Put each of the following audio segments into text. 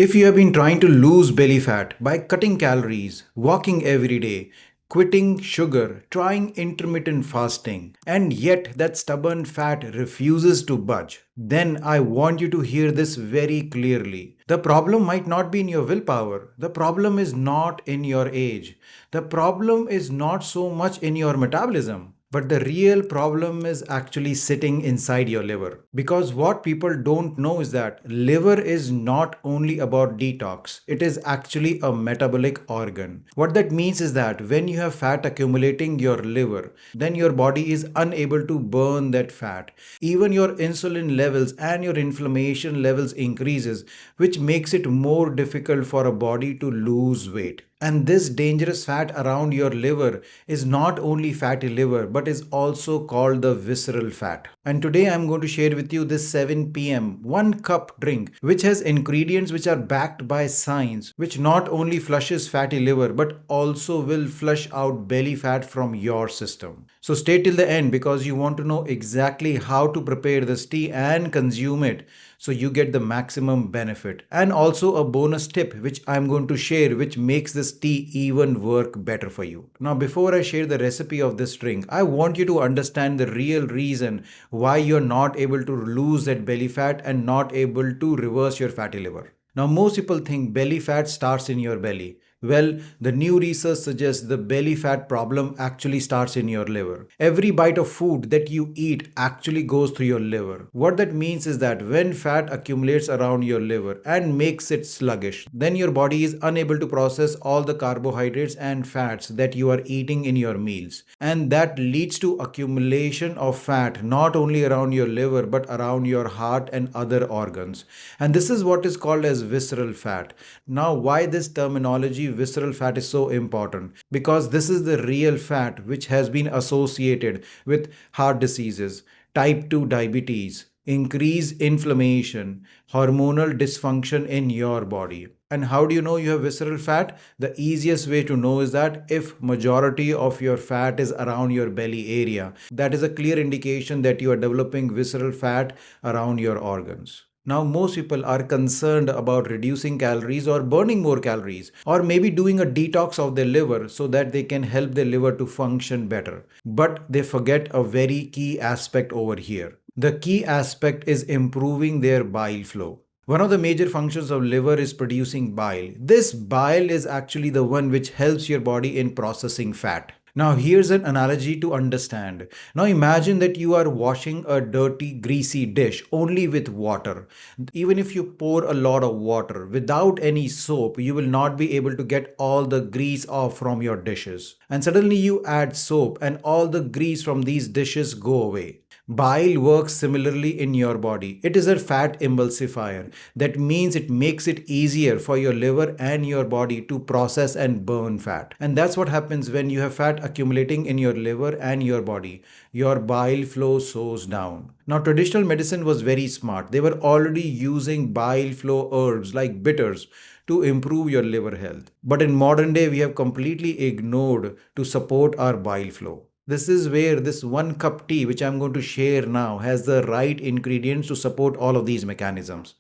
If you have been trying to lose belly fat by cutting calories, walking every day, quitting sugar, trying intermittent fasting, and yet that stubborn fat refuses to budge, then I want you to hear this very clearly. The problem might not be in your willpower. The problem is not in your age. The problem is not so much in your metabolism. But the real problem is actually sitting inside your liver. Because what people don't know is that liver is not only about detox, it is actually a metabolic organ. What that means is that when you have fat accumulating your liver, then your body is unable to burn that fat. Even your insulin levels and your inflammation levels increases, which makes it more difficult for a body to lose weight. And this dangerous fat around your liver is not only fatty liver but is also called the visceral fat. And today I'm going to share with you this 7 p.m. 1 cup drink which has ingredients which are backed by science, which not only flushes fatty liver but also will flush out belly fat from your system. So stay till the end because you want to know exactly how to prepare this tea and consume it so you get the maximum benefit. And also a bonus tip which I'm going to share which makes this tea even work better for you. Now before I share the recipe of this drink, I want you to understand the real reason why you're not able to lose that belly fat and not able to reverse your fatty liver. Now most people think belly fat starts in your belly. Well, the new research suggests the belly fat problem actually starts in your liver. Every bite of food that you eat actually goes through your liver. What that means is that when fat accumulates around your liver and makes it sluggish, then your body is unable to process all the carbohydrates and fats that you are eating in your meals. And that leads to accumulation of fat not only around your liver but around your heart and other organs. And this is what is called as visceral fat. Now, why this terminology visceral fat is so important? Because this is the real fat which has been associated with heart diseases, type 2 diabetes, increased inflammation, hormonal dysfunction in your body. And how do you know you have visceral fat? The easiest way to know is that if majority of your fat is around your belly area, that is a clear indication that you are developing visceral fat around your organs. Now, most people are concerned about reducing calories or burning more calories, or maybe doing a detox of their liver so that they can help their liver to function better. But they forget a very key aspect over here. The key aspect is improving their bile flow. One of the major functions of liver is producing bile. This bile is actually the one which helps your body in processing fat. Now, here's an analogy to understand. Now, imagine that you are washing a dirty, greasy dish only with water. Even if you pour a lot of water without any soap, you will not be able to get all the grease off from your dishes. And suddenly you add soap and all the grease from these dishes go away. Bile works similarly in your body. It is a fat emulsifier. That means it makes it easier for your liver and your body to process and burn fat. And that's what happens when you have fat accumulating in your liver and your body. Your bile flow slows down. Now, traditional medicine was very smart. They were already using bile flow herbs like bitters to improve your liver health. But in modern day, we have completely ignored to support our bile flow. This is where this 1 cup tea, which I'm going to share now, has the right ingredients to support all of these mechanisms.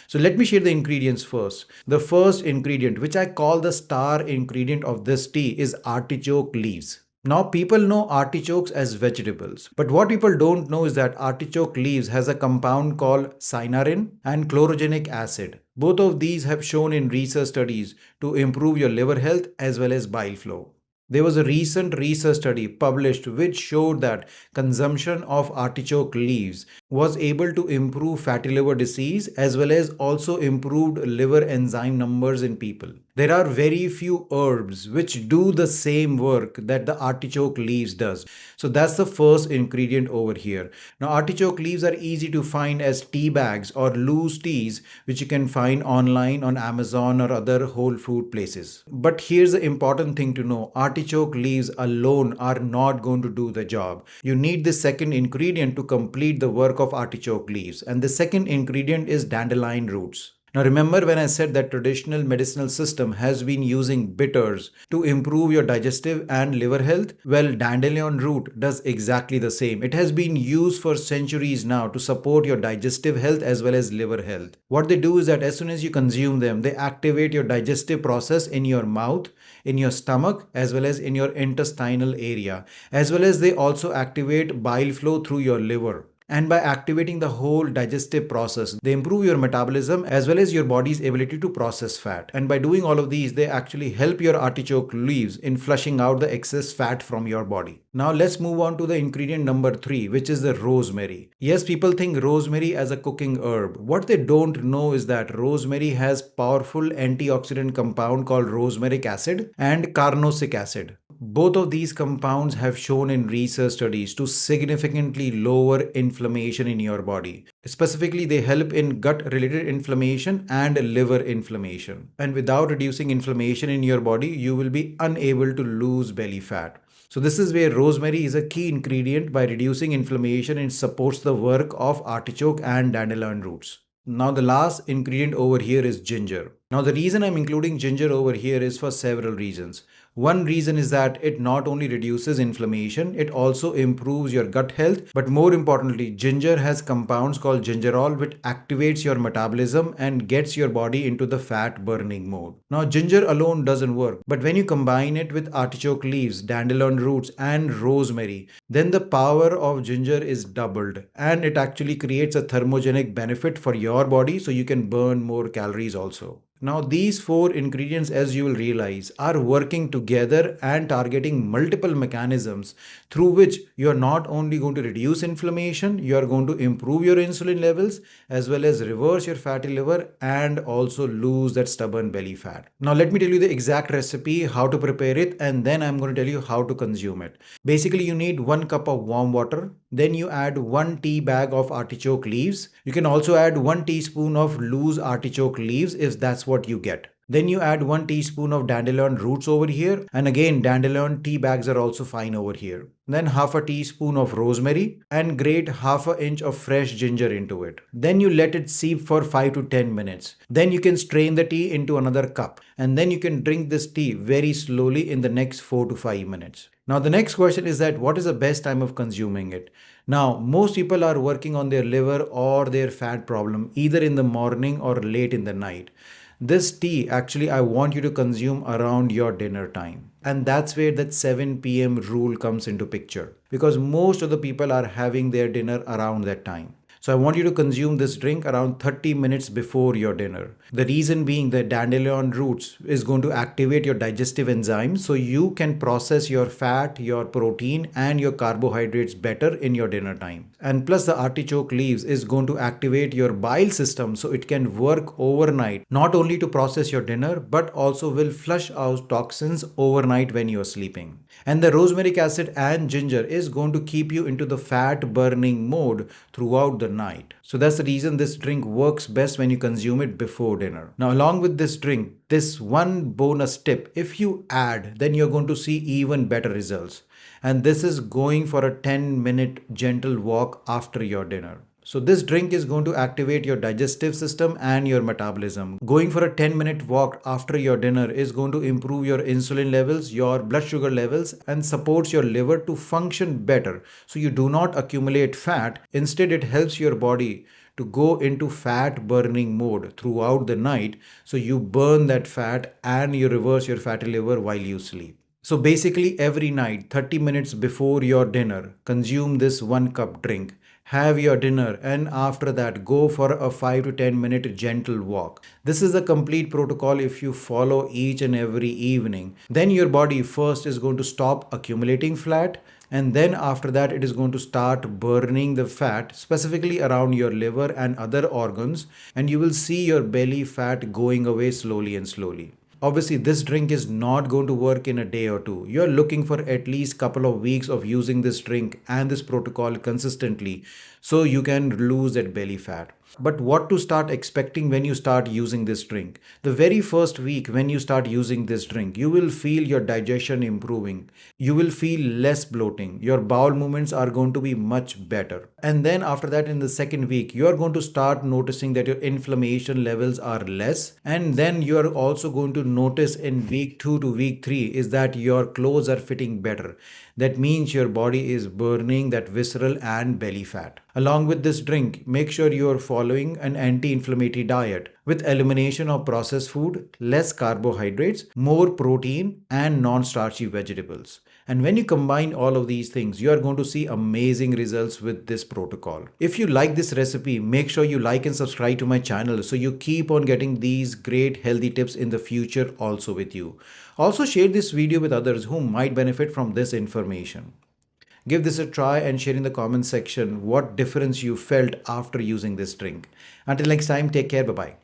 So let me share the ingredients first. The first ingredient, which I call the star ingredient of this tea, is artichoke leaves. Now people know artichokes as vegetables, but what people don't know is that artichoke leaves has a compound called cynarin and chlorogenic acid. Both of these have shown in research studies to improve your liver health as well as bile flow. There was a recent research study published which showed that consumption of artichoke leaves was able to improve fatty liver disease as well as also improved liver enzyme numbers in people. There are very few herbs which do the same work that the artichoke leaves does. So that's the first ingredient over here. Now artichoke leaves are easy to find as tea bags or loose teas which you can find online on Amazon or other whole food places. But here's the important thing to know. Artichoke leaves alone are not going to do the job. You need the second ingredient to complete the work of artichoke leaves. And the second ingredient is dandelion roots. Now remember when I said that traditional medicinal system has been using bitters to improve your digestive and liver health? Well, dandelion root does exactly the same. It has been used for centuries now to support your digestive health as well as liver health. What they do is that as soon as you consume them, they activate your digestive process in your mouth, in your stomach, as well as in your intestinal area, as well as they also activate bile flow through your liver. And by activating the whole digestive process, they improve your metabolism as well as your body's ability to process fat. And by doing all of these, they actually help your artichoke leaves in flushing out the excess fat from your body. Now let's move on to the ingredient number 3, which is the rosemary. Yes, people think rosemary as a cooking herb. What they don't know is that rosemary has powerful antioxidant compound called rosmaric acid and carnosic acid. Both of these compounds have shown in research studies to significantly lower inflammation in your body. Specifically, they help in gut-related inflammation and liver inflammation. And without reducing inflammation in your body, you will be unable to lose belly fat. So this is where rosemary is a key ingredient. By reducing inflammation, it supports the work of artichoke and dandelion roots. Now the last ingredient over here is ginger. Now the reason I'm including ginger over here is for several reasons. One reason is that it not only reduces inflammation, it also improves your gut health. But more importantly, ginger has compounds called gingerol, which activates your metabolism and gets your body into the fat burning mode. Now, ginger alone doesn't work, but when you combine it with artichoke leaves, dandelion roots, and rosemary, then the power of ginger is doubled and it actually creates a thermogenic benefit for your body so you can burn more calories also. Now, these 4 ingredients, as you will realize, are working together and targeting multiple mechanisms through which you are not only going to reduce inflammation, you are going to improve your insulin levels as well as reverse your fatty liver and also lose that stubborn belly fat. Now, let me tell you the exact recipe, how to prepare it, and then I'm going to tell you how to consume it. Basically, you need 1 cup of warm water. Then you add 1 tea bag of artichoke leaves. You can also add 1 teaspoon of loose artichoke leaves if that's what you get. Then you add 1 teaspoon of dandelion roots over here. And again, dandelion tea bags are also fine over here. Then half a teaspoon of rosemary and grate half an inch of fresh ginger into it. Then you let it steep for 5 to 10 minutes. Then you can strain the tea into another cup. And then you can drink this tea very slowly in the next 4 to 5 minutes. Now the next question is that what is the best time of consuming it? Now most people are working on their liver or their fat problem either in the morning or late in the night. This tea actually I want you to consume around your dinner time. And that's where that 7 p.m. rule comes into picture because most of the people are having their dinner around that time. So I want you to consume this drink around 30 minutes before your dinner. The reason being that dandelion roots is going to activate your digestive enzymes so you can process your fat, your protein and your carbohydrates better in your dinner time. And plus the artichoke leaves is going to activate your bile system so it can work overnight, not only to process your dinner but also will flush out toxins overnight when you are sleeping. And the rosmaric acid and ginger is going to keep you into the fat burning mode throughout the night. So that's the reason this drink works best when you consume it before dinner. Now, along with this drink, this one bonus tip, if you add, then you're going to see even better results. And this is going for a 10-minute gentle walk after your dinner. So this drink is going to activate your digestive system and your metabolism. Going for a 10-minute walk after your dinner is going to improve your insulin levels, your blood sugar levels, and supports your liver to function better. So you do not accumulate fat. Instead, it helps your body to go into fat burning mode throughout the night. So you burn that fat and you reverse your fatty liver while you sleep. So basically every night, 30 minutes before your dinner, consume this 1 cup drink. Have your dinner and after that go for a 5 to 10 minute gentle walk. This is a complete protocol if you follow each and every evening. Then your body first is going to stop accumulating fat and then after that it is going to start burning the fat specifically around your liver and other organs and you will see your belly fat going away slowly and slowly. Obviously, this drink is not going to work in a day or two. You're looking for at least couple of weeks of using this drink and this protocol consistently so you can lose that belly fat. But what to start expecting when you start using this drink? The very first week when you start using this drink, you will feel your digestion improving. You will feel less bloating. Your bowel movements are going to be much better. And then after that, in the second week, you are going to start noticing that your inflammation levels are less. And then you are also going to notice in week 2 to week 3 is that your clothes are fitting better. That means your body is burning that visceral and belly fat. Along with this drink, make sure you are following an anti-inflammatory diet with elimination of processed food, less carbohydrates, more protein, and non-starchy vegetables. And when you combine all of these things, you are going to see amazing results with this protocol. If you like this recipe, make sure you like and subscribe to my channel so you keep on getting these great healthy tips in the future also with you. Also share this video with others who might benefit from this information. Give this a try and share in the comment section what difference you felt after using this drink. Until next time, take care. Bye bye.